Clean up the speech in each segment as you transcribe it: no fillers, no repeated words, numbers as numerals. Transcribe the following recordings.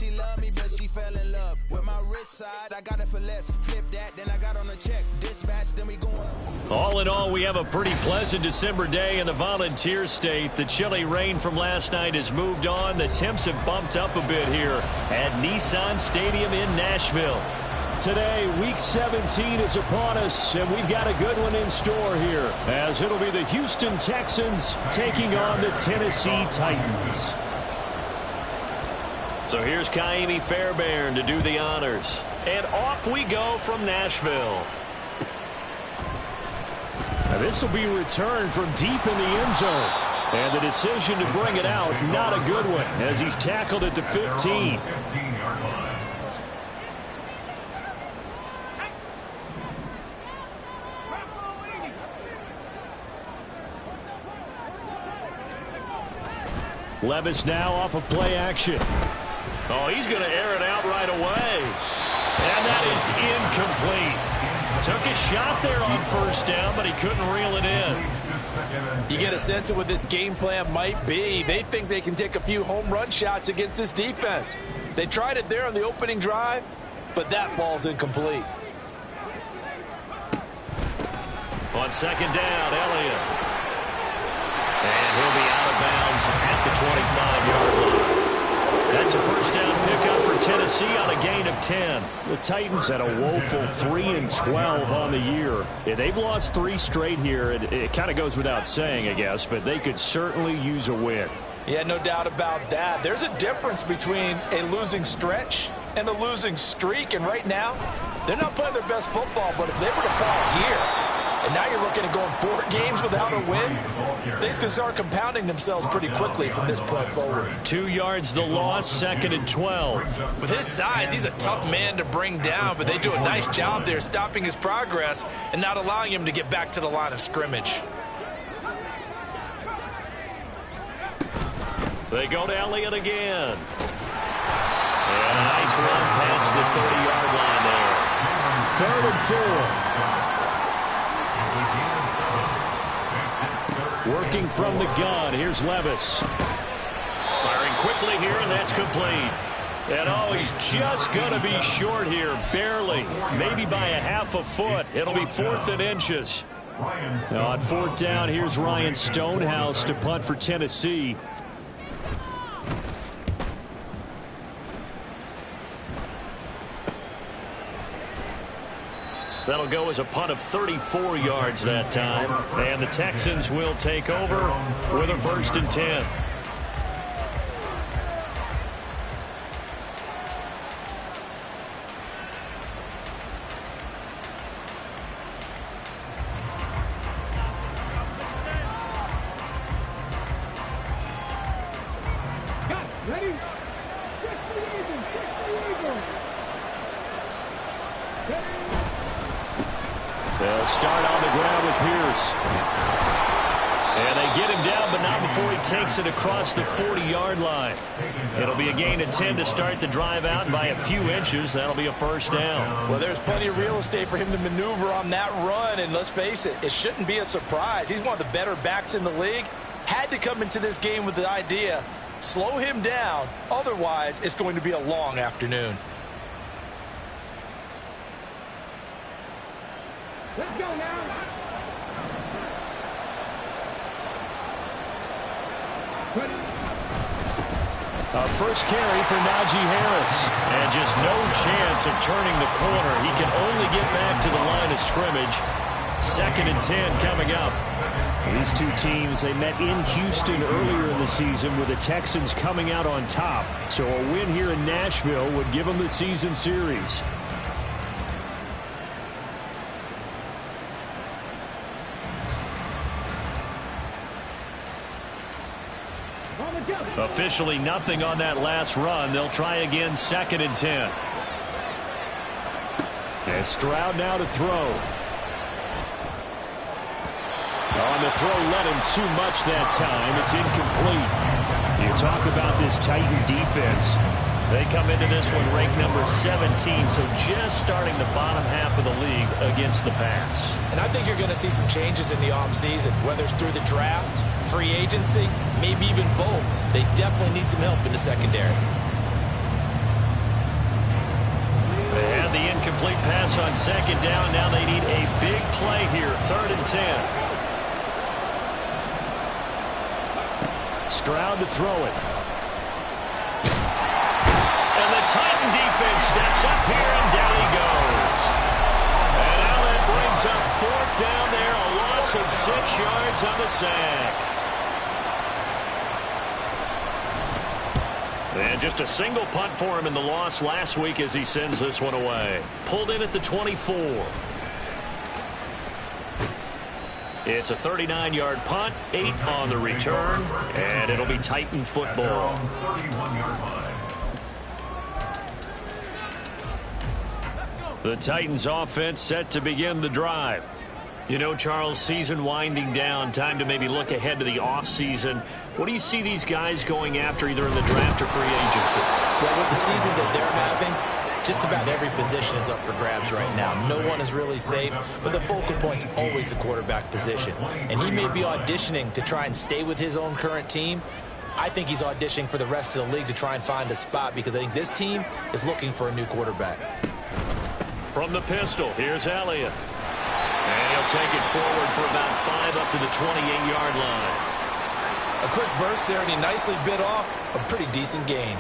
she loved me, but she fell in love with my rich side. I got it for less. Flip that, then I got on a check. Dispatch, then we going. All in all, we have a pretty pleasant December day in the Volunteer State. The chilly rain from last night has moved on. The temps have bumped up a bit here at Nissan Stadium in Nashville. Today, Week 17 is upon us, and we've got a good one in store here, as it'll be the Houston Texans taking on the Tennessee Titans. So here's Kaimi Fairbairn to do the honors. And off we go from Nashville. Now this will be returned from deep in the end zone. And the decision to bring it out, not a good one, as he's tackled at the 15. Levis now off of play action. Oh, he's going to air it out right away. And that is incomplete. Took a shot there on first down, but he couldn't reel it in. You get a sense of what this game plan might be. They think they can take a few home run shots against this defense. They tried it there on the opening drive, but that ball's incomplete. On second down, Elliott. And he'll be out of bounds at the 25-yard line. That's a first down pickup for Tennessee on a gain of 10. The Titans had a woeful 3-12 on the year. Yeah, they've lost 3 straight here. It kind of goes without saying, I guess, but they could certainly use a win. Yeah, no doubt about that. There's a difference between a losing stretch and a losing streak, and right now, they're not playing their best football, but if they were to fall here, and now you're looking at going 4 games without a win, things can start compounding themselves pretty quickly from this point forward. 2 yards the loss, second and 12. With his size, he's a tough man to bring down, but they do a nice job there stopping his progress and not allowing him to get back to the line of scrimmage. They go to Elliott again. And a nice run past the 30-yard line there. 3rd and 4. Working from the gun, here's Levis. Firing quickly here, and that's complete. And oh, he's just going to be short here, barely. Maybe by a half a foot. It'll be 4th and inches. Now on 4th down, here's Ryan Stonehouse to punt for Tennessee. That'll go as a punt of 34 yards that time. And the Texans will take over with a 1st and 10. Ready? They'll start on the ground with Pierce. And they get him down, but not before he takes it across the 40-yard line. It'll be a gain of 10 to start the drive out, and by a few inches, that'll be a first down. Well, there's plenty of real estate for him to maneuver on that run, and let's face it, it shouldn't be a surprise. He's one of the better backs in the league. Had to come into this game with the idea, slow him down, otherwise it's going to be a long afternoon. Let's go now. A first carry for Najee Harris. And just no chance of turning the corner. He can only get back to the line of scrimmage. 2nd and 10 coming up. These two teams, they met in Houston earlier in the season with the Texans coming out on top. So a win here in Nashville would give them the season series. Officially nothing on that last run. They'll try again, 2nd and 10. And Stroud now to throw. On the throw, let him too much that time. It's incomplete. You talk about this Titan defense. They come into this one ranked number 17, so just starting the bottom half of the league against the pass. And I think you're going to see some changes in the offseason, whether it's through the draft, free agency, maybe even both. They definitely need some help in the secondary. loss on second down. Now they need a big play here, 3rd and 10. Stroud to throw it. And the Titan defense steps up here, and down he goes. And Allen brings up 4th down there, a loss of 6 yards on the sack. And just a single punt for him in the loss last week as he sends this one away. Pulled in at the 24. It's a 39-yard punt, 8 on the return, and it'll be Titan football. The Titans offense set to begin the drive. You know, Charles, season winding down, time to maybe look ahead to the offseason. What do you see these guys going after either in the draft or free agency? Well, with the season that they're having, just about every position is up for grabs right now. No one is really safe, but the focal point's always the quarterback position. And he may be auditioning to try and stay with his own current team. I think he's auditioning for the rest of the league to try and find a spot because I think this team is looking for a new quarterback. From the pistol, here's Elliott. And he'll take it forward for about 5 up to the 28-yard line. A quick burst there, and he nicely bit off a pretty decent gain.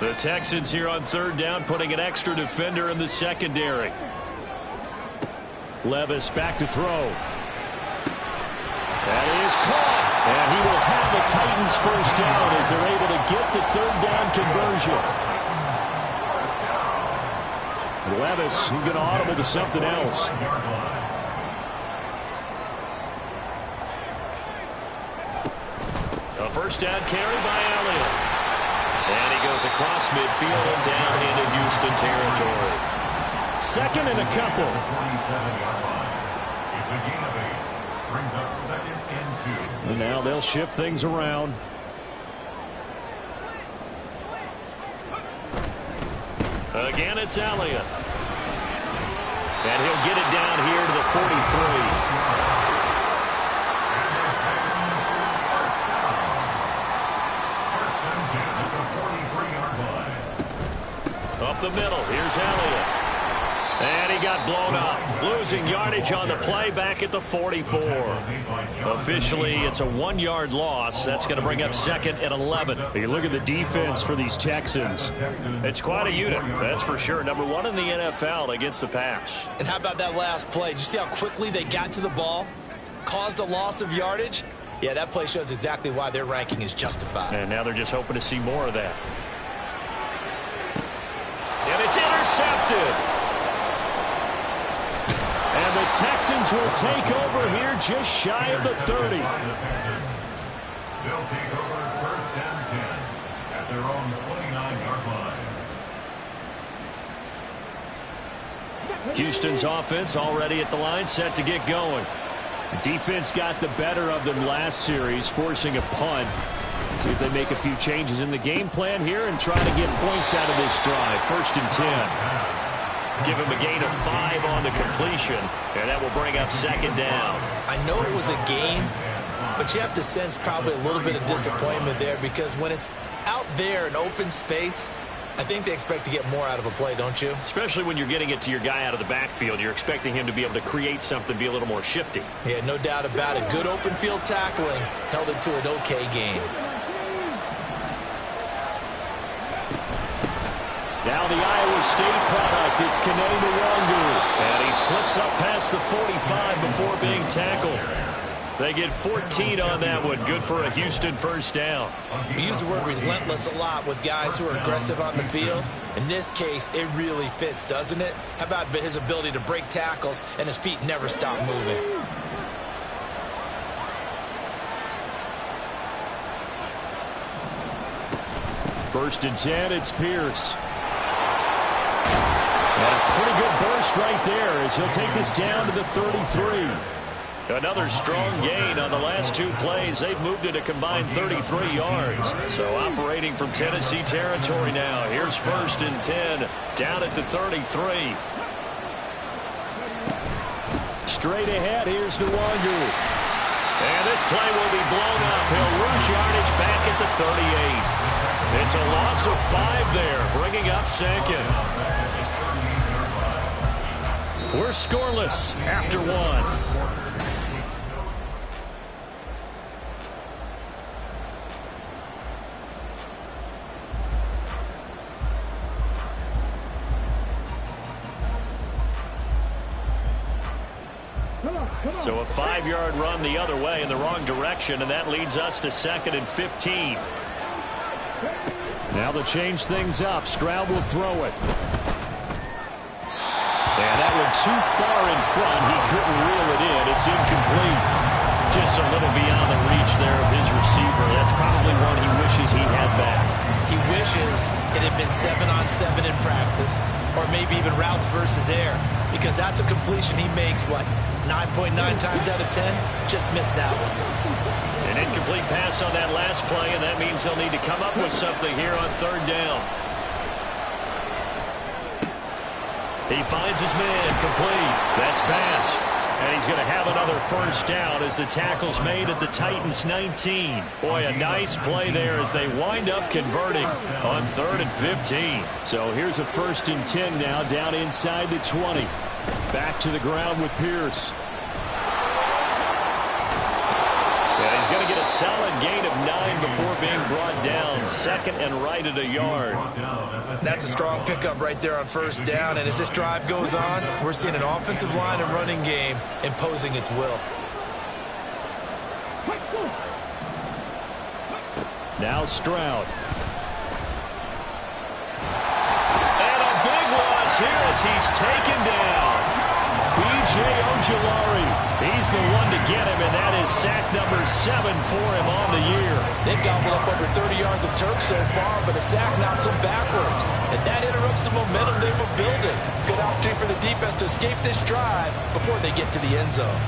The Texans here on 3rd down, putting an extra defender in the secondary. Levis back to throw. That is caught. And he will have the Titans first down as they're able to get the 3rd down conversion. Levis, he's going to audible to something else. A first down carry by Elliott. And he goes across midfield and down into Houston territory. 2nd and a couple. It's a gain of 8. Brings up 2nd and 2. And now they'll shift things around. Again, it's Elliott. And he'll get it down here to the 43. Up the middle, here's Elliott. And he got blown up, losing yardage on the play back at the 44. Officially, it's a 1-yard loss. That's going to bring up 2nd and 11. You look at the defense for these Texans. It's quite a unit, that's for sure. Number 1 in the NFL against the pass. And how about that last play? Did you see how quickly they got to the ball? Caused a loss of yardage? Yeah, that play shows exactly why their ranking is justified. And now they're just hoping to see more of that. And it's intercepted. And the Texans will take over here just shy of the 30. They'll take over 1st and 10 at their own 29-yard line. Houston's offense already at the line, set to get going. The defense got the better of them last series, forcing a punt. See if they make a few changes in the game plan here and try to get points out of this drive. 1st and 10. Give him a gain of 5 on the completion, and that will bring up 2nd down. I know it was a gain, but you have to sense probably a little bit of disappointment there because when it's out there in open space, I think they expect to get more out of a play, don't you? Especially when you're getting it to your guy out of the backfield. You're expecting him to be able to create something, be a little more shifty. Yeah, no doubt about it. Good open field tackling held it to an okay gain. Now the Iowa State product, it's Kene Nwangu. And he slips up past the 45 before being tackled. They get 14 on that one. Good for a Houston first down. We use the word relentless a lot with guys who are aggressive on the field. In this case, it really fits, doesn't it? How about his ability to break tackles and his feet never stop moving? First and 10, it's Pierce. And a pretty good burst right there as he'll take this down to the 33. Another strong gain on the last 2 plays. They've moved it a combined 33 yards. So operating from Tennessee territory now. Here's 1st and 10 down at the 33. Straight ahead, here's Nwangu. And this play will be blown up. He'll lose yardage back at the 38. It's a loss of 5 there, bringing up second. We're scoreless after 1. So a 5-yard run the other way in the wrong direction, and that leads us to 2nd and 15. Now to change things up, Stroud will throw it. And that one too far in front. He couldn't reel it in. It's incomplete. Just a little beyond the reach there of his receiver. That's probably one he wishes he had back. He wishes it had been 7-on-7 in practice, or maybe even routes versus air, because that's a completion he makes, 9.9 times out of 10? Just missed that one. An incomplete pass on that last play, and that means they'll need to come up with something here on 3rd down. He finds his man, complete. That's pass. And he's going to have another 1st down as the tackle's made at the Titans' 19. Boy, a nice play there as they wind up converting on 3rd and 15. So here's a 1st and 10 now, down inside the 20. Back to the ground with Pierce. Yeah, he's going to get a solid gain of 9 before being brought down. 2nd and right at a yard. That's a strong pickup right there on 1st down. And as this drive goes on, we're seeing an offensive line and running game imposing its will. Now Stroud. And a big loss here as he's taken down. B.J. Ojulari. He's the one to get him, and that is sack number 7 for him on the year. They've gobbled up over 30 yards of turf so far, but a sack knocks them backwards. And that interrupts the momentum they were building. Good opportunity for the defense to escape this drive before they get to the end zone.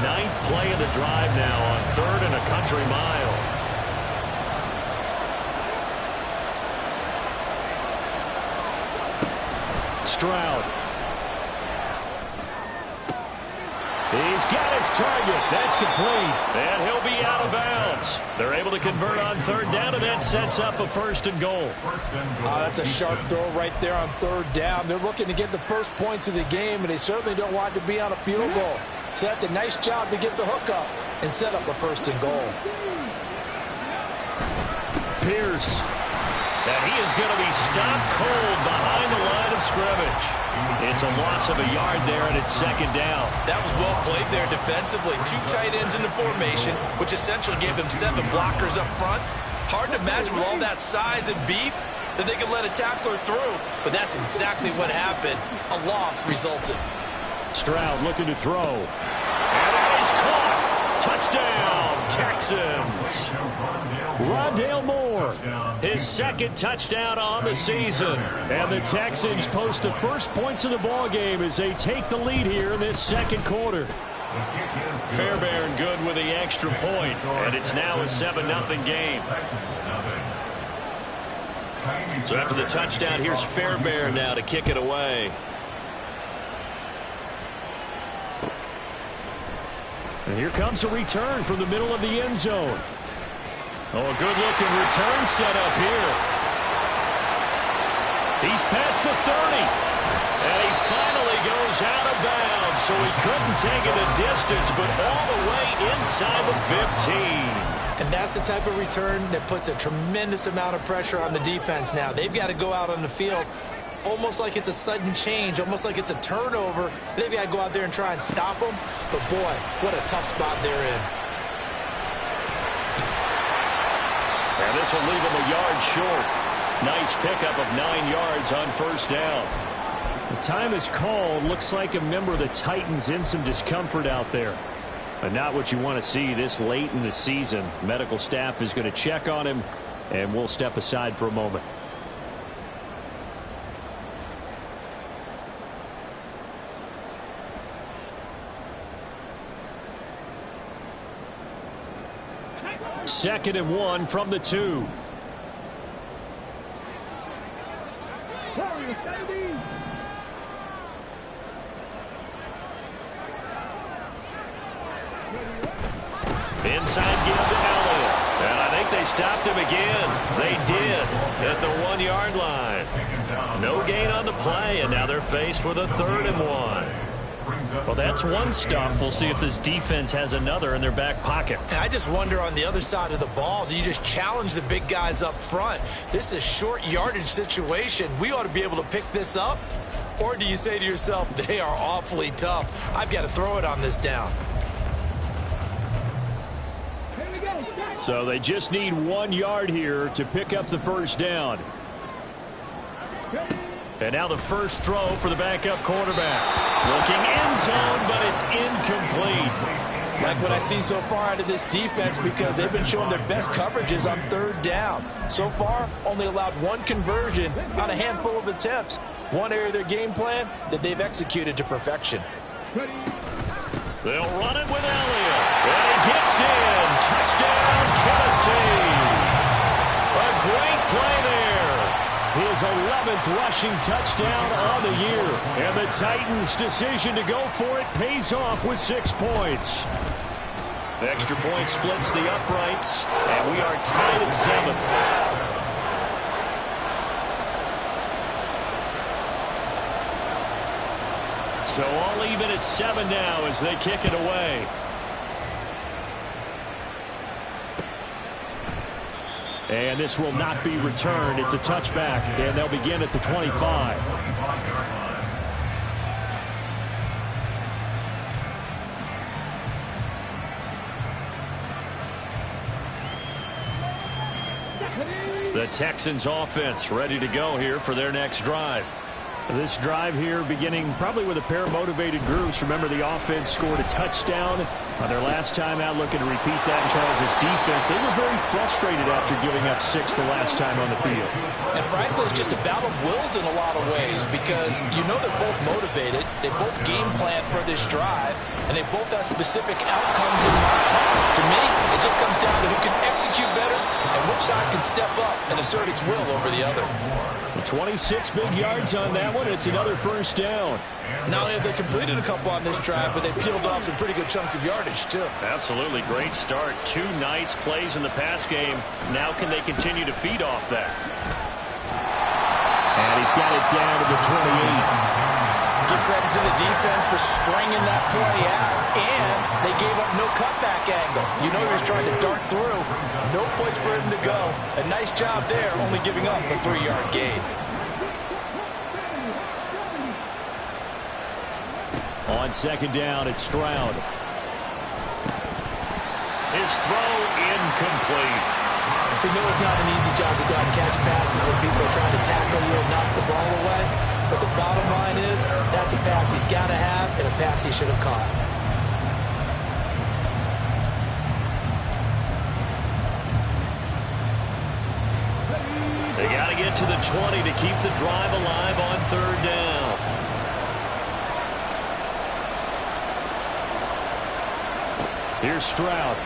9th play of the drive now on 3rd and a country mile. Stroud. He's got his target. That's complete. And he'll be out of bounds. They're able to convert on 3rd down, and that sets up a 1st and goal. That's a sharp throw right there on 3rd down. They're looking to get the first points of the game, and they certainly don't want to be on a field goal. So that's a nice job to get the hook up and set up a 1st and goal. Pierce. And he is going to be stopped cold behind the line of scrimmage. It's a loss of a yard there, and it's 2nd down. That was well played there defensively. 2 tight ends in the formation, which essentially gave them 7 blockers up front. Hard to imagine with all that size and beef that they could let a tackler through. But that's exactly what happened. A loss resulted. Stroud looking to throw. And that is caught. Touchdown, Texans. Rondale Moore. His 2nd touchdown on the season. And the Texans post the first points of the ball game as they take the lead here in this 2nd quarter. Fairbairn good with the extra point, and it's now a 7-0 game. So after the touchdown, here's Fairbairn now to kick it away. And here comes a return from the middle of the end zone. Oh, a good-looking return set up here. He's past the 30. And he finally goes out of bounds, so he couldn't take it a distance, but all the way inside the 15. And that's the type of return that puts a tremendous amount of pressure on the defense now. They've got to go out on the field almost like it's a sudden change, almost like it's a turnover. They've got to go out there and try and stop them. But, boy, what a tough spot they're in. And this will leave him a yard short. Nice pickup of 9 yards on 1st down. The time is called. Looks like a member of the Titans in some discomfort out there. But not what you want to see this late in the season. Medical staff is going to check on him, and we'll step aside for a moment. Second and 1 from the 2. Inside give to Elliott. And I think stopped him again. They did at the 1-yard line. No gain on the play, and now they're faced with a 3rd and 1. Well, that's one stuff. We'll see if this defense has another in their back pocket. And I just wonder on the other side of the ball, do you just challenge the big guys up front? This is a short yardage situation. We ought to be able to pick this up. Or do you say to yourself, they are awfully tough. I've got to throw it on this down. So they just need 1 yard here to pick up the first down. And now the first throw for the backup quarterback. Looking end zone, but it's incomplete. Like what I see so far out of this defense, because they've been showing their best coverages on 3rd down. So far, only allowed 1 conversion on a handful of attempts. One area of their game plan that they've executed to perfection. They'll run it with Elliott. And he gets in. Touchdown, Tennessee. A great play there. His 11th rushing touchdown on the year. And the Titans' decision to go for it pays off with 6 points. The extra point splits the uprights, and we are tied at 7. So all even at 7 now as they kick it away. And this will not be returned. It's a touchback, and they'll begin at the 25. The Texans offense ready to go here for their next drive. This drive here beginning probably with a pair of motivated groups. Remember, the offense scored a touchdown on their last time out, looking to repeat that in Charles' defense. They were very frustrated after giving up 6 the last time on the field. And frankly, it's just a battle of wills in a lot of ways, because you know they're both motivated. They both game plan for this drive, and they both have specific outcomes in mind. To me, it just comes down to who can execute better and which side can step up and assert its will over the other. 26 big yards on that one. It's another first down. Not only have they completed a couple on this drive, but they peeled off some pretty good chunks of yardage, too. Absolutely great start. 2 nice plays in the pass game. Now can they continue to feed off that? And he's got it down to the 28. Give credit to the defense for stringing that play out, and they gave up no cutback angle. You know he was trying to dart through. No place for him to go. A nice job there, only giving up a 3-yard gain. On second down, it's Stroud. His throw incomplete. We know it's not an easy job to go out and catch passes when people are trying to tackle you and knock the ball away. But the bottom line is, that's a pass he's got to have and a pass he should have caught. They got to get to the 20 to keep the drive alive on 3rd down. Here's Stroud.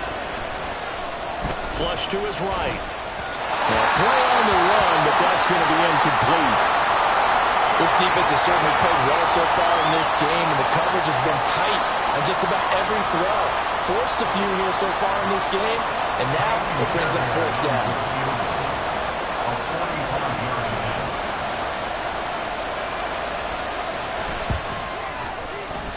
Flush to his right. A throw on the run, but that's going to be incomplete. This defense has certainly played well so far in this game, and the coverage has been tight on just about every throw. Forced a few here so far in this game, and now it brings up 4th down.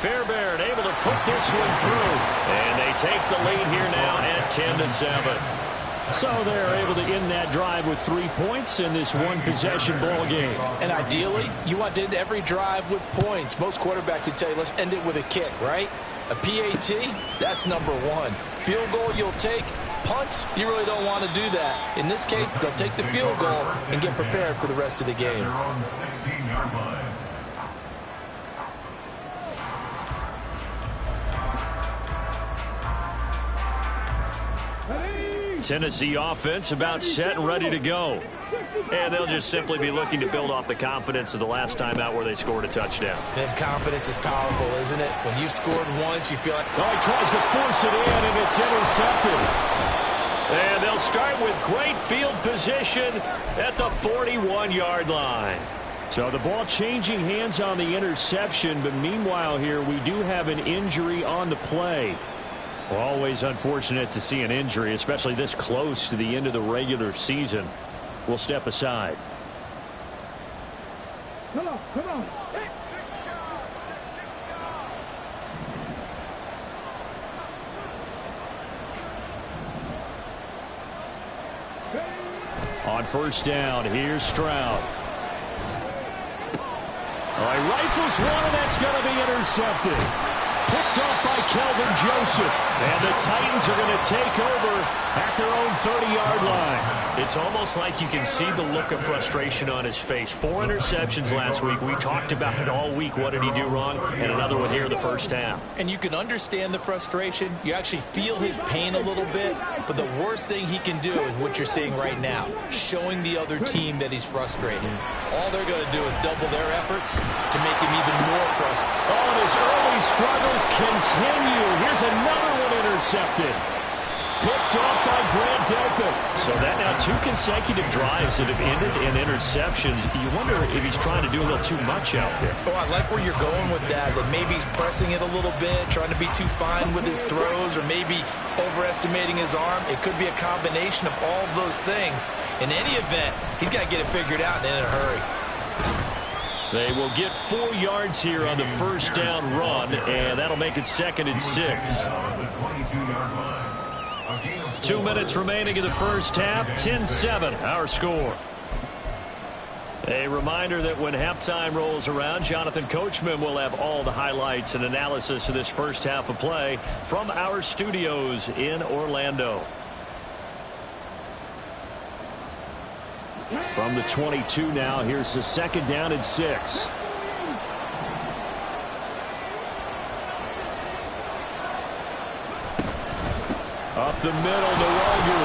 Fairbairn able to put this one through. And they take the lead here now at 10-7. So they're able to end that drive with 3 points in this one-possession ball game. And ideally, you want to end every drive with points. Most quarterbacks would tell you, let's end it with a kick, right? A PAT, that's number 1. Field goal you'll take. Punts, you really don't want to do that. In this case, they'll take the field goal and get prepared for the rest of the game. They're on the 16-yard line. Tennessee offense about set and ready to go. And they'll just simply be looking to build off the confidence of the last time out where they scored a touchdown. And confidence is powerful, isn't it? When you've scored once, you feel like... Oh, he tries to force it in, and it's intercepted. And they'll start with great field position at the 41-yard line. So the ball changing hands on the interception, but meanwhile here we do have an injury on the play. Well, always unfortunate to see an injury, especially this close to the end of the regular season. We'll step aside. Come on, come on. On first down, here's Stroud. All right, rifles one, and that's going to be intercepted. Picked off by Kelvin Joseph. And the Titans are going to take over at their own 30-yard line. It's almost like you can see the look of frustration on his face. 4 interceptions last week. We talked about it all week. What did he do wrong? And another one here in the first half. And you can understand the frustration. You actually feel his pain a little bit. But the worst thing he can do is what you're seeing right now, showing the other team that he's frustrated. All they're going to do is double their efforts to make him even more frustrated. Oh, and his early struggles continue. Here's another one intercepted. Picked off by Grant Delpit. So that now 2 consecutive drives that have ended in interceptions. You wonder if he's trying to do a little too much out there. Oh, I like where you're going with that maybe he's pressing it a little bit, trying to be too fine with his throws, or maybe overestimating his arm. It could be a combination of all of those things. In any event, he's got to get it figured out and in a hurry. They will get 4 yards here on the first down run, and that'll make it 2nd and 6. 2 minutes remaining in the first half, 10-7, our score. A reminder that when halftime rolls around, Jonathan Coachman will have all the highlights and analysis of this first half of play from our studios in Orlando. From the 22 now, here's the 2nd down and 6. Up the middle, Nwogu.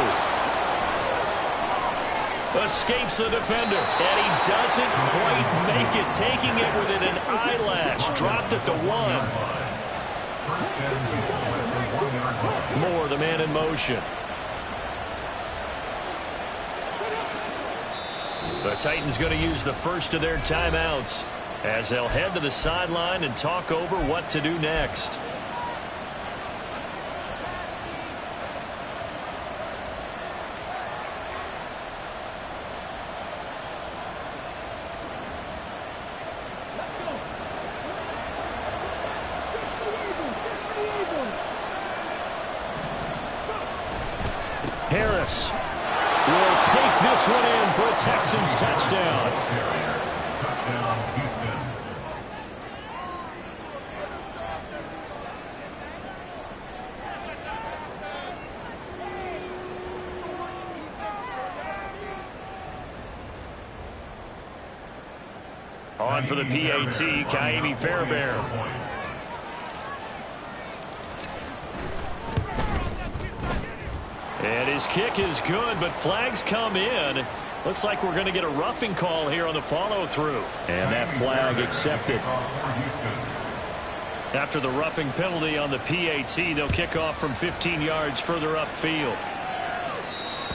Escapes the defender, and he doesn't quite make it, taking it within an eyelash. Dropped at the 1. Moore, the man in motion. The Titans going to use the first of their timeouts as they'll head to the sideline and talk over what to do next. Harris will take this one in for a Texans touchdown. Touchdown, Houston. On for the PAT, Kaimi Fairbairn. And his kick is good, but flags come in. Looks like we're going to get a roughing call here on the follow-through. And that flag accepted. After the roughing penalty on the PAT, they'll kick off from 15 yards further upfield.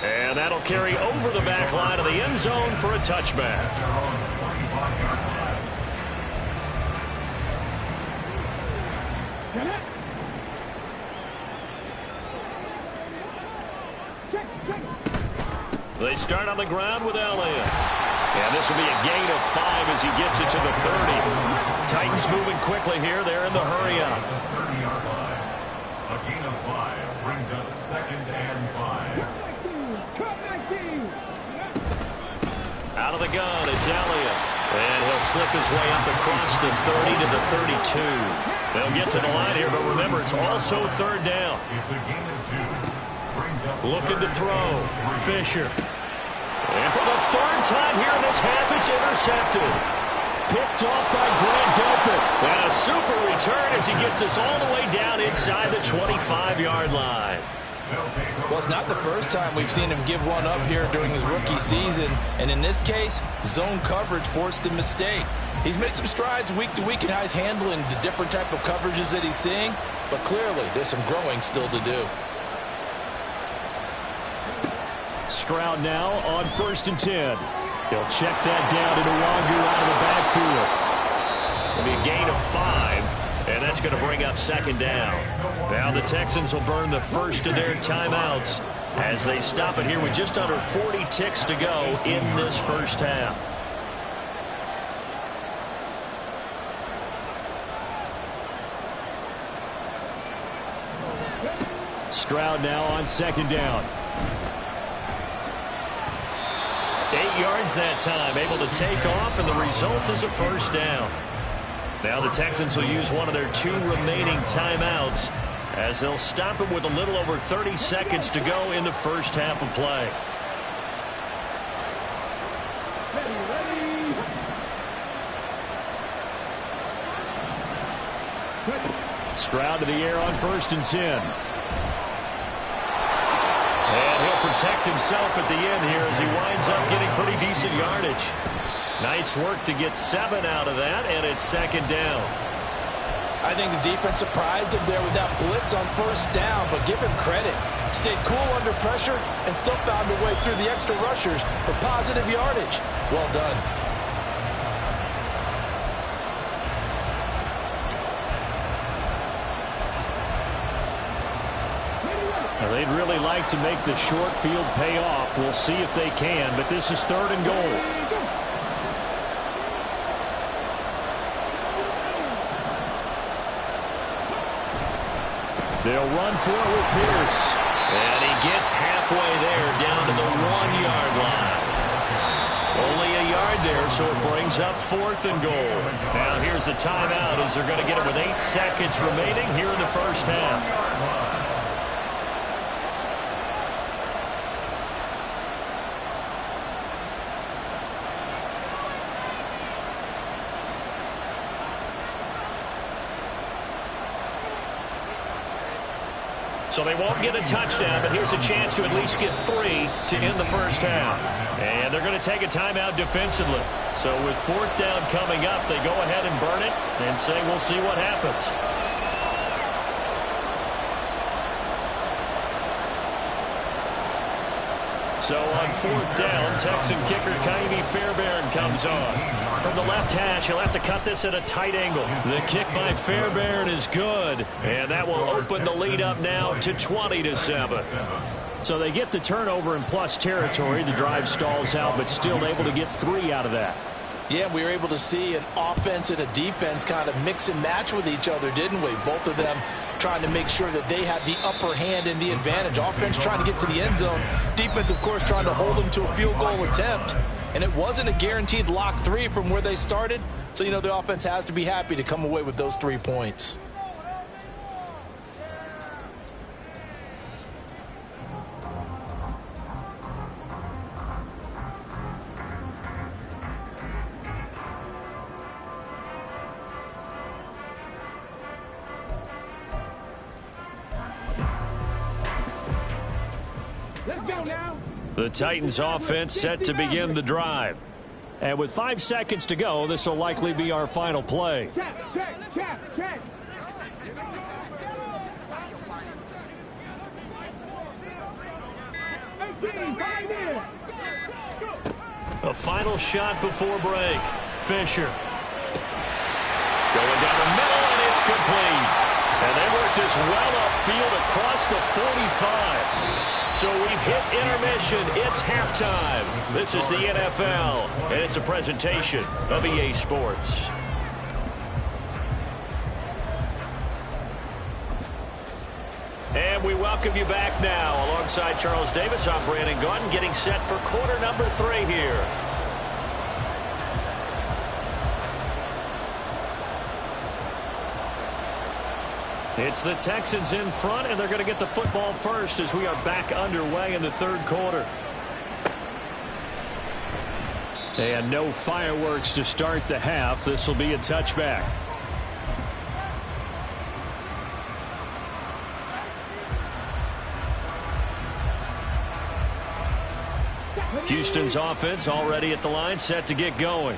And that'll carry over the back line of the end zone for a touchback. They start on the ground with Elliott. And this will be a gain of 5 as he gets it to the 30. Titans moving quickly here. They're in the hurry up. A gain of 5 brings up 2nd and 5. Out of the gun, it's Elliott. And he'll slip his way up across the 30 to the 32. They'll get to the line here, but remember, it's also 3rd down. It's a gain of 2. Looking to throw. Fisher. And for the 3rd time here in this half, it's intercepted. Picked off by Grant Delpit. And a super return as he gets us all the way down inside the 25-yard line. Well, it's not the first time we've seen him give one up here during his rookie season. And in this case, zone coverage forced the mistake. He's made some strides week to week in how he's handling the different type of coverages that he's seeing. But clearly, there's some growing still to do. Stroud now on 1st and 10. He'll check that down to Nwogu out of the backfield. It'll be a gain of 5. And that's going to bring up second down. Now the Texans will burn the first of their timeouts as they stop it here with just under 40 ticks to go in this first half. Stroud now on second down. 8 yards that time, able to take off, and the result is a first down. Now the Texans will use one of their 2 remaining timeouts as they'll stop it with a little over 30 seconds to go in the first half of play. Stroud to the air on 1st and 10. And he'll protect himself at the end here as he winds up getting pretty decent yardage. Nice work to get 7 out of that, and it's second down. I think the defense surprised him there with that blitz on first down, but give him credit. Stayed cool under pressure and still found a way through the extra rushers for positive yardage. Well done. Now, they'd really like to make the short field pay off. We'll see if they can, but this is 3rd and goal. They'll run for it with Pierce. And he gets halfway there, down to the 1-yard line. Only a yard there, so it brings up 4th and goal. Now here's a timeout as they're going to get it with 8 seconds remaining here in the first half. So they won't get a touchdown, but here's a chance to at least get 3 to end the first half. And they're going to take a timeout defensively. So with 4th down coming up, they go ahead and burn it and say we'll see what happens. So on 4th down, Texan kicker Kaimi Fairbairn comes on. From the left hash, he'll have to cut this at a tight angle. The kick by Fairbairn is good, and that will open the lead up now to 20-7. So they get the turnover in plus territory. The drive stalls out, but still able to get 3 out of that. Yeah, we were able to see an offense and a defense kind of mix and match with each other, didn't we? Both of them trying to make sure that they had the upper hand and the advantage. Offense trying to get to the end zone. Defense, of course, trying to hold them to a field goal attempt. And it wasn't a guaranteed lock 3 from where they started. So, you know, the offense has to be happy to come away with those 3 points. The Titans offense set to begin the drive. And with 5 seconds to go, this will likely be our final play. Check. A final shot before break. Fisher. Going down the middle, and it's complete. And they work this well upfield across the 45. So we've hit intermission. It's halftime. This is the NFL, and it's a presentation of EA Sports. And we welcome you back now. Alongside Charles Davis, I'm Brandon Gaudin, getting set for quarter number 3 here. It's the Texans in front, and they're going to get the football first as we are back underway in the 3rd quarter. And no fireworks to start the half. This will be a touchback. Houston's offense already at the line, set to get going.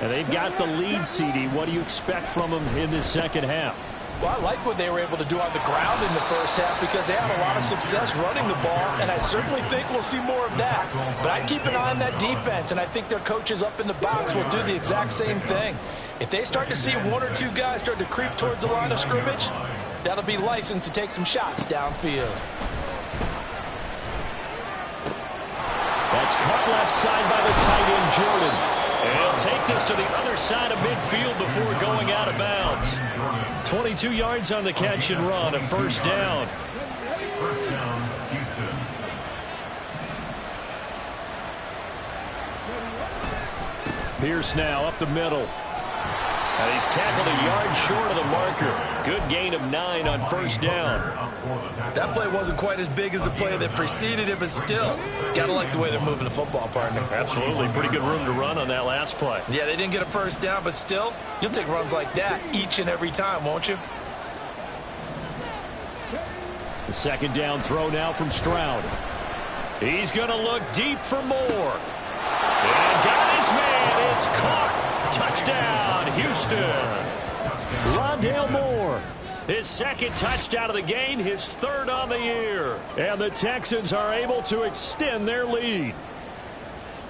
And they've got the lead, CD. What do you expect from them in this second half? Well, I like what they were able to do on the ground in the first half because they had a lot of success running the ball, and I certainly think we'll see more of that. But I'd keep an eye on that defense, and I think their coaches up in the box will do the exact same thing. If they start to see one or two guys start to creep towards the line of scrimmage, that'll be licensed to take some shots downfield. That's caught left side by the tight end, Jordan. And he'll take this to the other side of midfield before going out of bounds. 22 yards on the catch and run, a first down. First down, Houston. Pierce now up the middle. And he's tackled a yard short of the marker. Good gain of 9 on first down. That play wasn't quite as big as the play that preceded it, but still, got to like the way they're moving the football, partner. Absolutely. Pretty good room to run on that last play. Yeah, they didn't get a first down, but still, you'll take runs like that each and every time, won't you? The second down throw now from Stroud. He's going to look deep for more. And got his man. It's caught. Touchdown, Houston. Rondale Moore. His second touchdown of the game, his third on the year. And the Texans are able to extend their lead.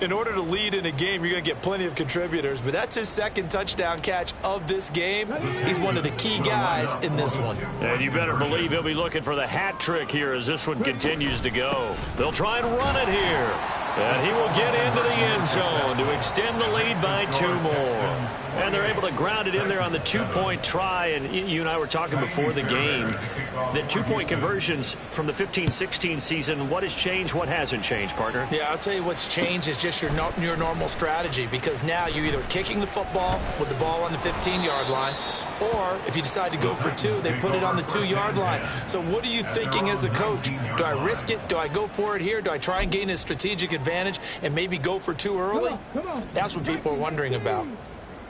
In order to lead in a game, you're going to get plenty of contributors, but that's his second touchdown catch of this game. He's one of the key guys in this one. And you better believe he'll be looking for the hat trick here as this one continues to go. They'll try and run it here. And he will get into the end zone to extend the lead by 2 more. And they're able to ground it in there on the 2-point try. And you and I were talking before the game that 2-point conversions from the 15-16 season, what has changed, what hasn't changed, partner? Yeah, I'll tell you what's changed is just your normal strategy, because now you're either kicking the football with the ball on the 15-yard line, or if you decide to go for 2, they put it on the 2-yard line. So what are you thinking as a coach? Do I risk it? Do I go for it here? Do I try and gain a strategic advantage and maybe go for 2 early? That's what people are wondering about.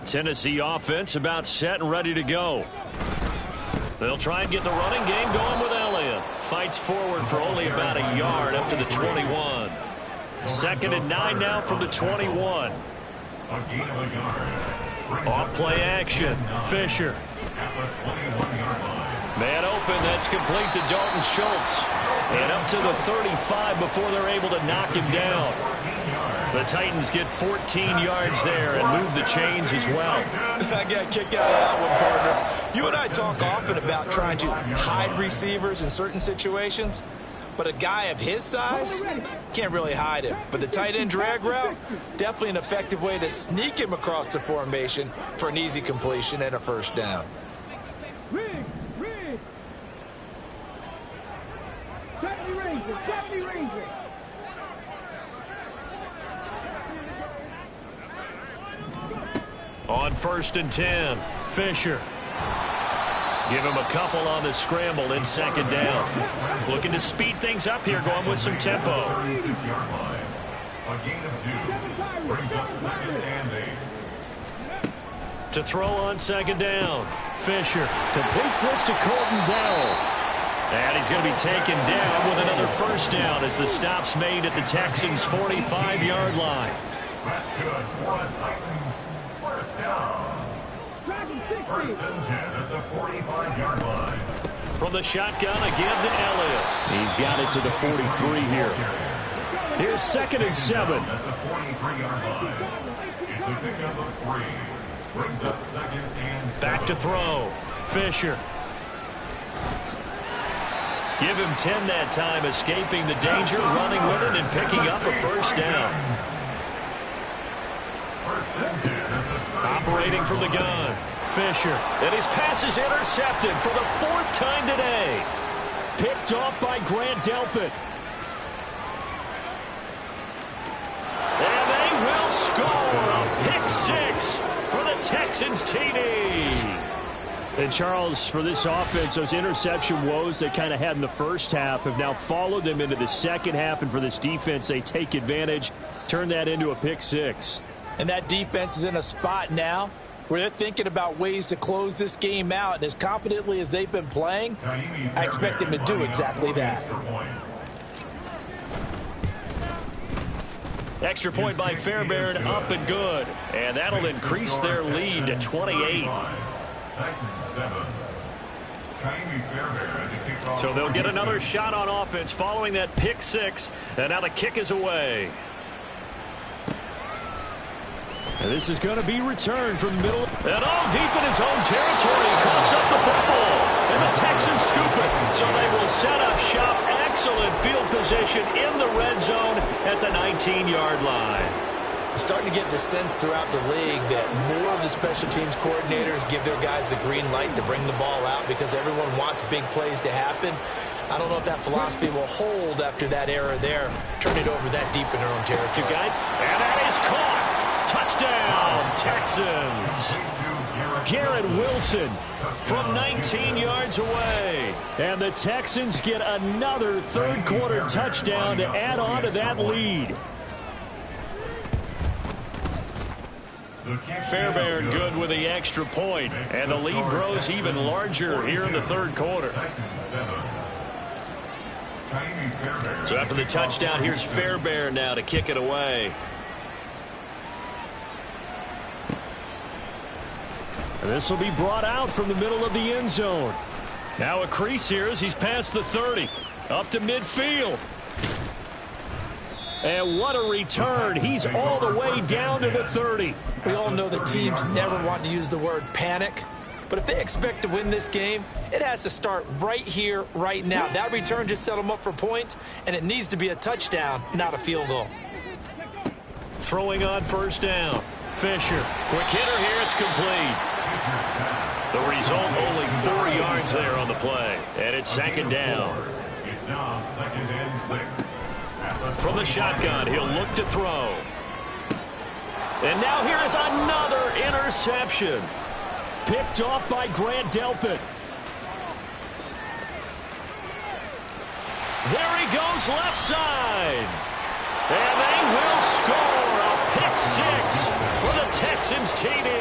Tennessee offense about set and ready to go. They'll try and get the running game going with Elliott. Fights forward for only about a yard up to the 21. Second and 9 now from the 21. Off play action. Fisher. Man open. That's complete to Dalton Schultz. And up to the 35 before they're able to knock him down. The Titans get 14 yards there and move the chains as well. I got a kick out of that one, partner. You and I talk often about trying to hide receivers in certain situations, but a guy of his size can't really hide him. But the tight end drag route, definitely an effective way to sneak him across the formation for an easy completion and a first down. On 1st and 10, Fisher. Give him a couple on the scramble in second down. Looking to speed things up here, going with some tempo. A gain of 2 brings up 2nd and 8. To throw on second down, Fisher completes this to Colton Dowell. And he's going to be taken down with another first down as the stop's made at the Texans' 45-yard line. That's good for the Titans. First down. 1st and 10 at the 45-yard line. From the shotgun, a give to Elliott. He's got it to the 43 here. Here's 2nd and 7. At the 43-yard line. It's a pickup of 3. Brings up 2nd and 7. Back to throw. Fisher. Give him 10 that time, escaping the danger, running with it, and picking up a first down. Operating from the gun, Fisher. And his pass is intercepted for the 4th time today. Picked off by Grant Delpit. And they will score a pick 6 for the Texans TD. And, Charles, for this offense, those interception woes they kind of had in the first half have now followed them into the second half. And for this defense, they take advantage, turn that into a pick 6. And that defense is in a spot now where they're thinking about ways to close this game out. And as confidently as they've been playing, I expect them to do exactly that. Extra point by Fairbairn, up and good. And that'll increase their lead to 28. So they'll get another shot on offense following that pick six. And now the kick is away. And this is going to be returned from the middle. And all deep in his own territory. He coughs up the football. And the Texans scoop it. So they will set up shop. Excellent field position in the red zone at the 19-yard line. Starting to get the sense throughout the league that more of the special teams coordinators give their guys the green light to bring the ball out because everyone wants big plays to happen. I don't know if that philosophy will hold after that error there. Turn it over that deep in their own territory. And that is caught. Touchdown, Texans. Garrett Wilson from 19 yards away. And the Texans get another third-quarter touchdown to add on to that lead. Fairbairn good with the extra point, and the lead grows even larger here in the third quarter. So after the touchdown, here's Fairbairn now to kick it away. And this will be brought out from the middle of the end zone. Now a crease here as he's past the 30, up to midfield. And what a return. He's all the way down to the 30. We all know the teams never want to use the word panic. But if they expect to win this game, it has to start right here, right now. That return just set them up for points, and it needs to be a touchdown, not a field goal. Throwing on first down. Fisher. Quick hitter here. It's complete. The result, only 4 yards there on the play. And it's second down. It's now second and 6. From the shotgun, he'll look to throw. And now here is another interception. Picked off by Grant Delpit. There he goes left side. And they will score a pick six for the Texans TD.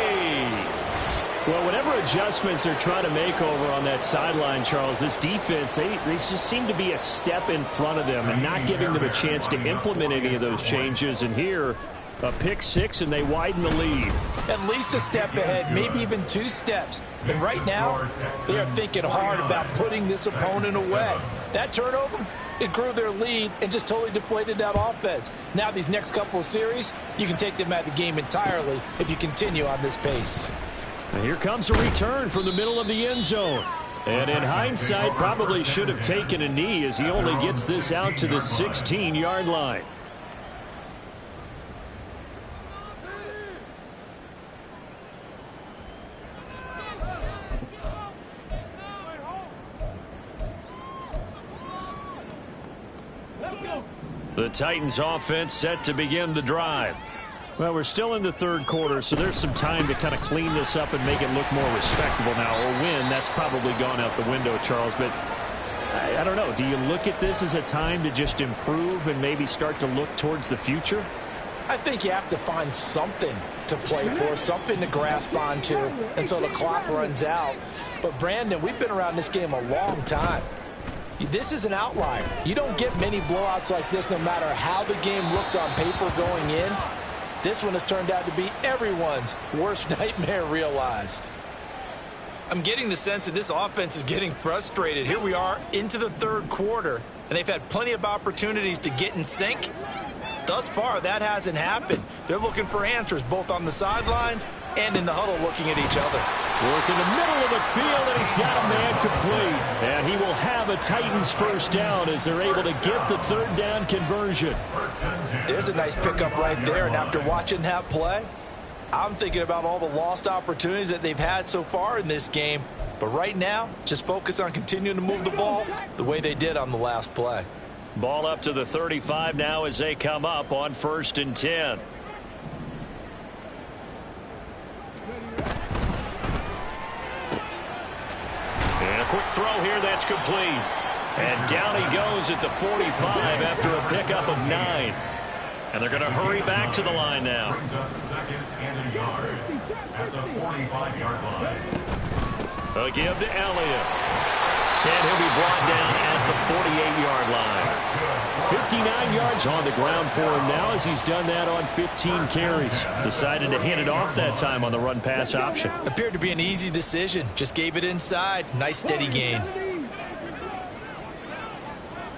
Well, whatever adjustments they're trying to make over on that sideline, Charles, this defense, they just seem to be a step in front of them and not giving them a chance to implement any of those changes. And here, a pick six, and they widen the lead. At least a step ahead, maybe even 2 steps. And right now, they are thinking hard about putting this opponent away. That turnover, it grew their lead and just totally deflated that offense. Now these next couple of series, you can take them out of the game entirely if you continue on this pace. And here comes a return from the middle of the end zone. And in hindsight, probably should have taken a knee as he only gets this out to the 16-yard line. The Titans offense set to begin the drive. Well, we're still in the third quarter, so there's some time to kind of clean this up and make it look more respectable now. Or win, that's probably gone out the window, Charles. But I don't know. Do you look at this as a time to just improve and maybe start to look towards the future? I think you have to find something to play for, something to grasp onto until the clock runs out. But, Brandon, we've been around this game a long time. This is an outlier. You don't get many blowouts like this no matter how the game looks on paper going in. This one has turned out to be everyone's worst nightmare realized. I'm getting the sense that this offense is getting frustrated. Here we are into the third quarter, and they've had plenty of opportunities to get in sync. Thus far, that hasn't happened. They're looking for answers both on the sidelines and in the huddle looking at each other. Work in the middle of the field, and he's got a man complete. And he will have a Titans first down as they're able to get the third down conversion. There's a nice pickup right there, and after watching that play, I'm thinking about all the lost opportunities that they've had so far in this game. But right now, just focus on continuing to move the ball the way they did on the last play. Ball up to the 35 now as they come up on 1st and 10. And a quick throw here, that's complete. And down he goes at the 45 after a pickup of 9. And they're going to hurry back to the line now. Brings up second and a yard at the 45-yard line. A give to Elliott. And he'll be brought down at the 48-yard line. 59 yards on the ground for him now as he's done that on 15 carries. Decided to hand it off that time on the run-pass option. Appeared to be an easy decision. Just gave it inside. Nice steady gain.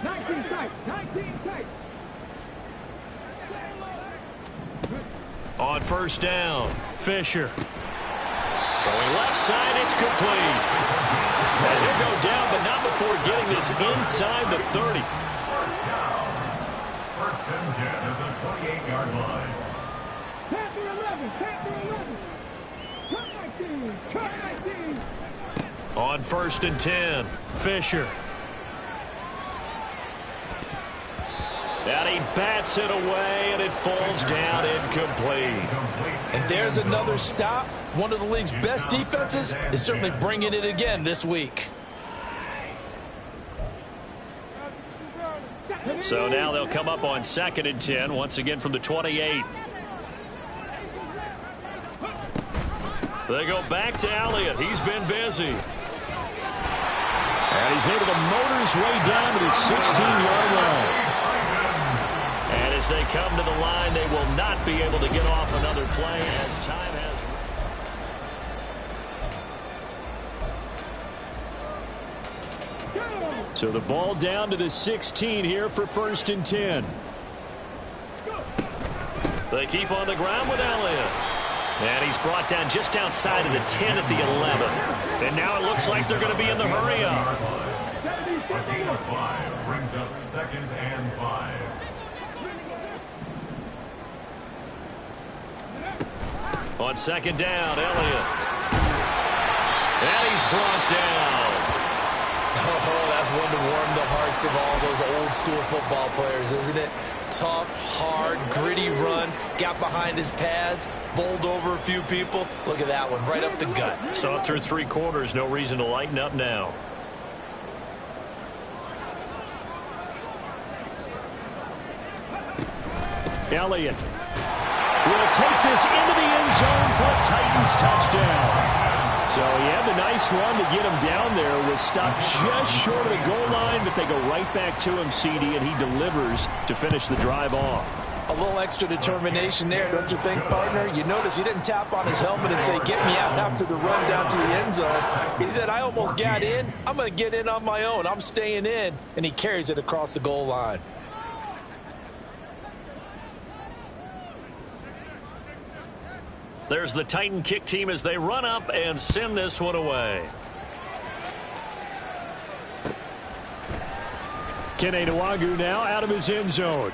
19 tight. 19 tight. On first down, Fisher. Throwing left side, it's complete. And he'll go down, but not before getting this inside the 30. First down. First and 10 at the 28-yard line. Tap the 11. Tap the 11. Cut 19. Cut 19. On first and 10, Fisher. And he bats it away, and it falls down incomplete. And there's another stop. One of the league's best defenses is certainly bringing it again this week. So now they'll come up on second and 10, once again from the 28. They go back to Elliott. He's been busy. And he's able to motor his way down to the 16-yard line. And as they come to the line, they will not be able to get off another play as time has. So the ball down to the 16 here for first and 10. They keep on the ground with Elliott. And he's brought down just outside of the 10 at the 11. And now it looks like they're going to be in the hurry-up. A gain of 5 brings up second and 5. On second down, Elliott. And he's brought down. Oh, that's one to warm the hearts of all those old-school football players, isn't it? Tough, hard, gritty run. Got behind his pads, bowled over a few people. Look at that one, right up the gut. Saw it through 3 quarters. No reason to lighten up now. Elliott will take this into the end zone for a Titans touchdown. So he had the nice run to get him down there. Was stopped just short of the goal line, but they go right back to him, CD, and he delivers to finish the drive off. A little extra determination there, don't you think, partner? You notice he didn't tap on his helmet and say, get me out after the run down to the end zone. He said, I almost got in. I'm going to get in on my own. I'm staying in. And he carries it across the goal line. There's the Titan kick team as they run up and send this one away. Kene Nwagu now out of his end zone.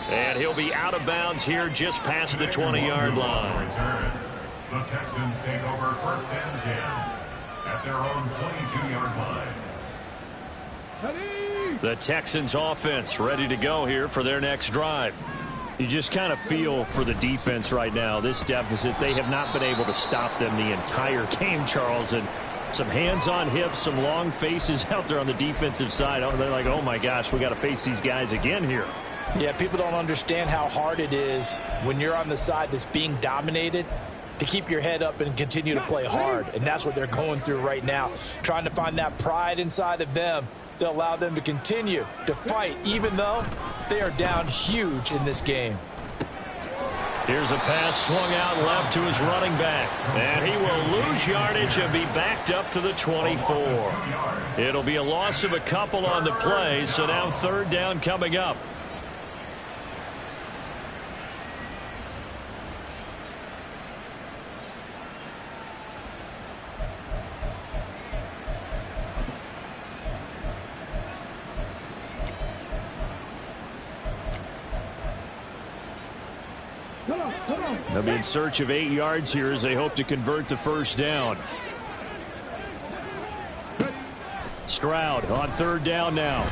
And he'll be out of bounds here just past the 20-yard line. The Texans take over first and 10 at their own 22-yard line. The Texans offense ready to go here for their next drive. You just kind of feel for the defense right now. This deficit, they have not been able to stop them the entire game, Charles. And some hands on hips, some long faces out there on the defensive side. They're like, oh, my gosh, we got to face these guys again here. Yeah, people don't understand how hard it is when you're on the side that's being dominated to keep your head up and continue to play hard. And that's what they're going through right now, trying to find that pride inside of them to allow them to continue to fight, even though they are down huge in this game. Here's a pass swung out left to his running back. And he will lose yardage and be backed up to the 24. It'll be a loss of a couple on the play, so now third down coming up. They'll be in search of 8 yards here as they hope to convert the first down. Stroud on third down now.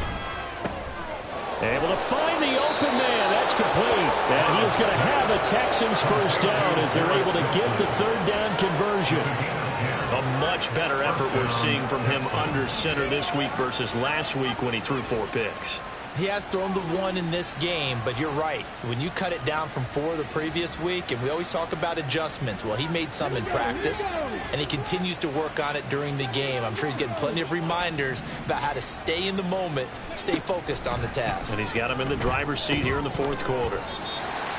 Able to find the open man. That's complete. And he is going to have a Texans first down as they're able to get the third down conversion. A much better effort we're seeing from him under center this week versus last week when he threw 4 picks. He has thrown the one in this game, but you're right. When you cut it down from 4 the previous week, and we always talk about adjustments, well, he made some in practice, and he continues to work on it during the game. I'm sure he's getting plenty of reminders about how to stay in the moment, stay focused on the task. And he's got him in the driver's seat here in the fourth quarter.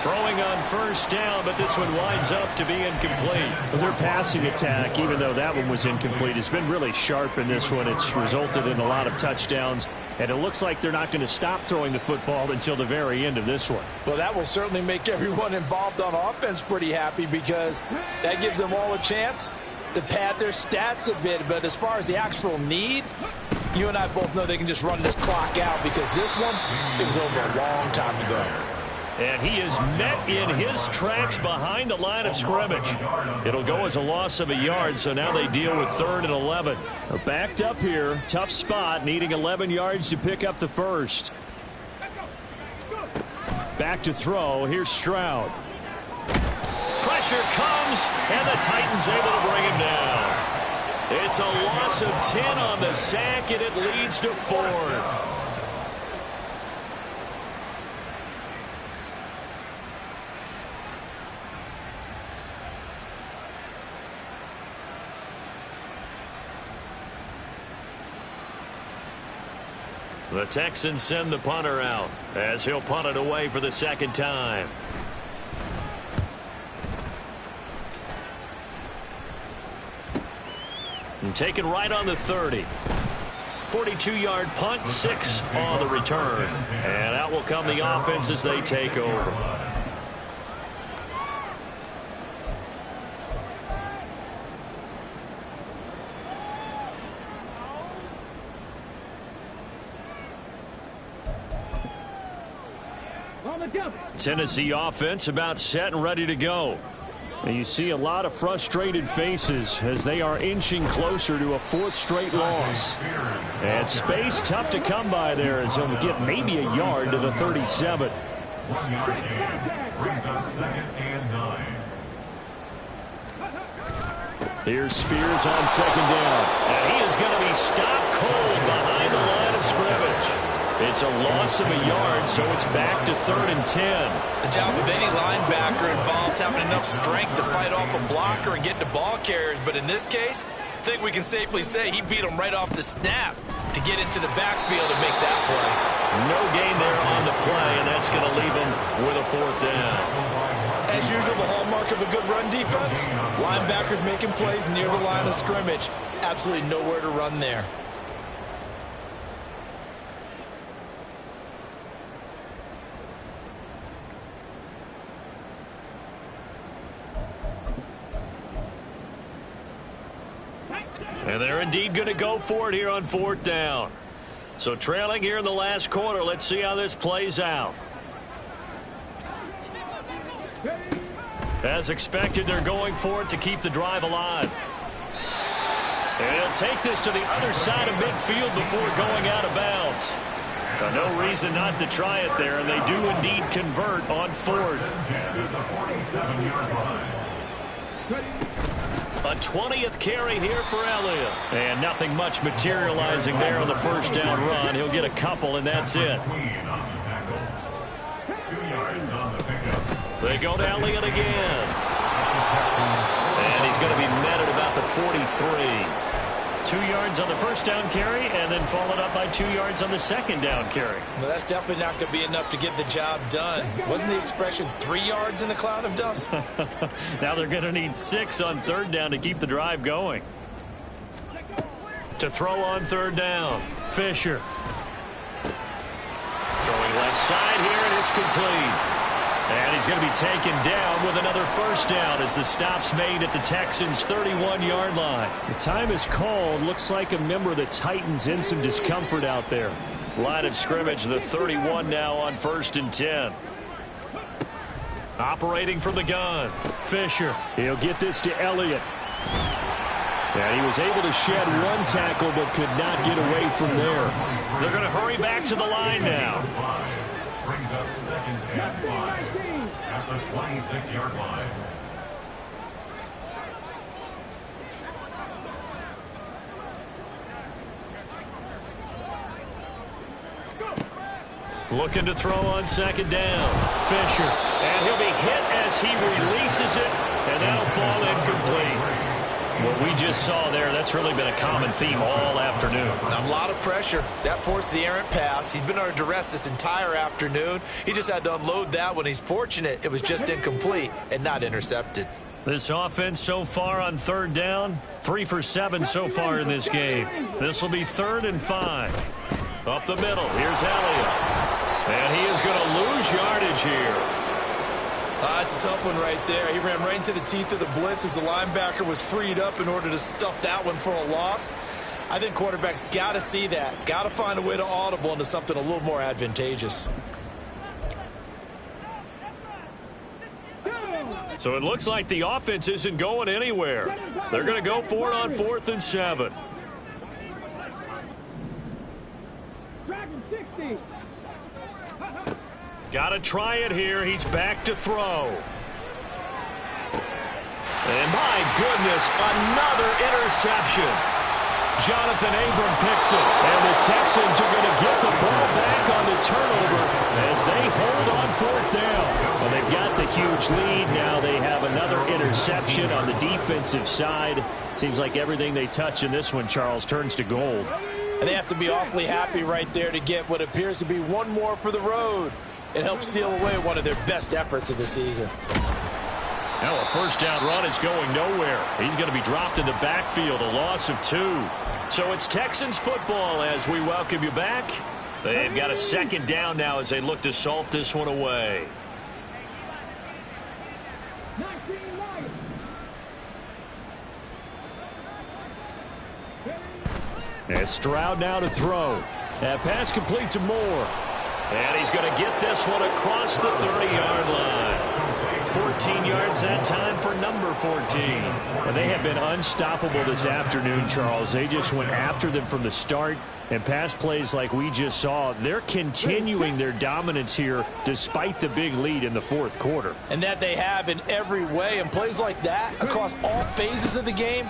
Throwing on first down, but this one winds up to be incomplete. Well, their passing attack, even though that one was incomplete, has been really sharp in this one. It's resulted in a lot of touchdowns, and it looks like they're not going to stop throwing the football until the very end of this one. Well, that will certainly make everyone involved on offense pretty happy, because that gives them all a chance to pad their stats a bit. But as far as the actual need, you and I both know they can just run this clock out, because this one, it was over a long time ago. And he is met in his tracks behind the line of scrimmage. It'll go as a loss of a yard, so now they deal with 3rd and 11. Backed up here, tough spot, needing 11 yards to pick up the first. Back to throw, here's Stroud. Pressure comes, and the Titans able to bring him down. It's a loss of 10 on the sack, and it leads to 4th. The Texans send the punter out as he'll punt it away for the second time. And taken right on the 30. 42-yard punt, 6 on the return. And out will come the offense as they take over. Tennessee offense about set and ready to go. And you see a lot of frustrated faces as they are inching closer to a 4th straight loss. And space tough to come by there as he'll get maybe a yard to the 37. 1 yard gain brings up 2nd and 9. Here's Spears on 2nd down. And he is going to be stopped cold behind the line of scrimmage. It's a loss of a yard, so it's back to 3rd and 10. The job of any linebacker involves having enough strength to fight off a blocker and get to ball carriers. But in this case, I think we can safely say he beat him right off the snap to get into the backfield and make that play. No gain there on the play, and that's going to leave him with a 4th down. As usual, the hallmark of a good run defense, linebackers making plays near the line of scrimmage. Absolutely nowhere to run there. And they're indeed going to go for it here on 4th down. So trailing here in the last quarter, let's see how this plays out. As expected, they're going for it to keep the drive alive. And he'll take this to the other side of midfield before going out of bounds. No reason not to try it there, and they do indeed convert on 4th. A 20th carry here for Elliott. And nothing much materializing there on the first down run. He'll get a couple, and that's it. 2 yards on the pickup. They go to Elliott again. And he's going to be met at about the 43. 2 yards on the first down carry, and then followed up by 2 yards on the second down carry. Well, that's definitely not going to be enough to get the job done. Wasn't the expression 3 yards in a cloud of dust? Now they're going to need 6 on 3rd down to keep the drive going. To throw on 3rd down, Fisher. Throwing left side here, and it's complete. And he's going to be taken down with another first down as the stop's made at the Texans' 31-yard line. The time is called. Looks like a member of the Titans in some discomfort out there. Line of scrimmage, the 31 now on 1st and 10. Operating from the gun, Fisher. He'll get this to Elliott. And he was able to shed 1 tackle but could not get away from there. They're going to hurry back to the line now. Brings up 2nd and 5 at the 26-yard line. Looking to throw on second down. Fisher. And he'll be hit as he releases it, and that'll fall incomplete. What we just saw there, that's really been a common theme all afternoon. A lot of pressure. That forced the errant pass. He's been under duress this entire afternoon. He just had to unload that one. He's fortunate it was just incomplete and not intercepted. This offense so far on third down, 3 for 7 so far in this game. This will be 3rd and 5. Up the middle, here's Elliott. And he is going to lose yardage here. It's a tough one right there. He ran right into the teeth of the blitz as the linebacker was freed up in order to stuff that one for a loss. I think quarterbacks got to see that. Got to find a way to audible into something a little more advantageous. So it looks like the offense isn't going anywhere. They're going to go for it on 4th and 7. Got to try it here. He's back to throw. And my goodness, another interception. Jonathan Abram picks it. And the Texans are going to get the ball back on the turnover as they hold on 4th down. Well, they've got the huge lead. Now they have another interception on the defensive side. Seems like everything they touch in this one, Charles, turns to gold. And they have to be awfully happy right there to get what appears to be one more for the road. It helps seal away one of their best efforts of the season. Now a first down run is going nowhere. He's going to be dropped in the backfield, a loss of 2. So it's Texans football as we welcome you back. They've got a 2nd down now as they look to salt this one away. And Stroud now to throw. That pass complete to Moore. And he's going to get this one across the 30-yard line. 14 yards that time for number 14. Well, they have been unstoppable this afternoon, Charles. They just went after them from the start. And pass plays like we just saw, they're continuing their dominance here despite the big lead in the 4th quarter. And that they have in every way. And plays like that across all phases of the game,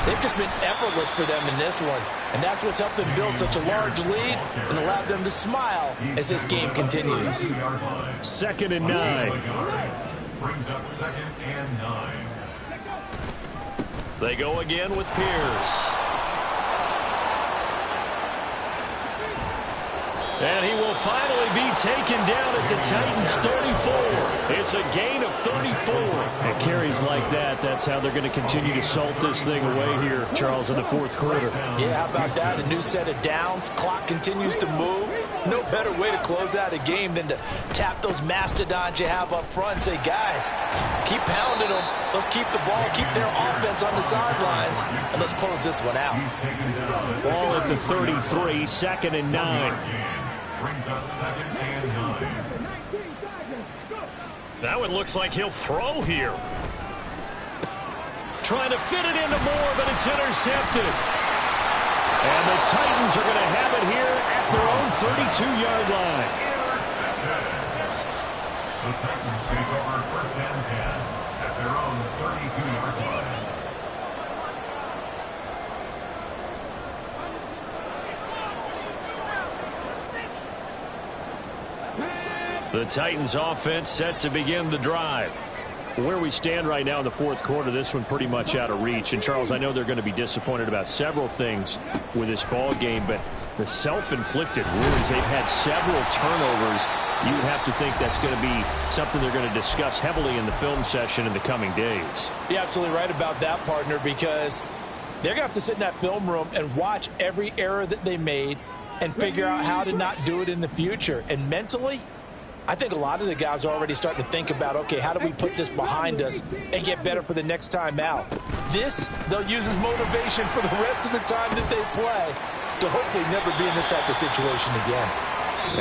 they've just been effortless for them in this one. And that's what's helped them build such a large lead and allowed them to smile as this game continues. 2nd and 9. Brings up 2nd and 9. They go again with Pierce. And he will finally be taken down at the Titans' 34. It's a gain of 34. And carries like that, that's how they're going to continue to salt this thing away here, Charles, in the 4th quarter. Yeah, how about that? A new set of downs. Clock continues to move. No better way to close out a game than to tap those mastodons you have up front and say, guys, keep pounding them. Let's keep the ball, keep their offense on the sidelines, and let's close this one out. Ball at the 33, 2nd and 9. Brings up 2nd and 9. That one looks like he'll throw here. Trying to fit it into Moore, but it's intercepted. And the Titans are going to have it here at their own 32-yard line. The Titans take over 1st and 10 at their own 32-yard line. The Titans offense set to begin the drive. Where we stand right now in the 4th quarter, this one pretty much out of reach. And, Charles, I know they're going to be disappointed about several things with this ball game, but the self-inflicted wounds, they've had several turnovers. You would have to think that's going to be something they're going to discuss heavily in the film session in the coming days. You're absolutely right about that, partner, because they're going to have to sit in that film room and watch every error that they made and figure out how to not do it in the future. And mentally, I think a lot of the guys are already starting to think about, okay, how do we put this behind us and get better for the next time out? This, they'll use as motivation for the rest of the time that they play to hopefully never be in this type of situation again.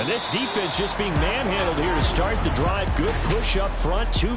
And this defense just being manhandled here to start the drive. Good push up front. 2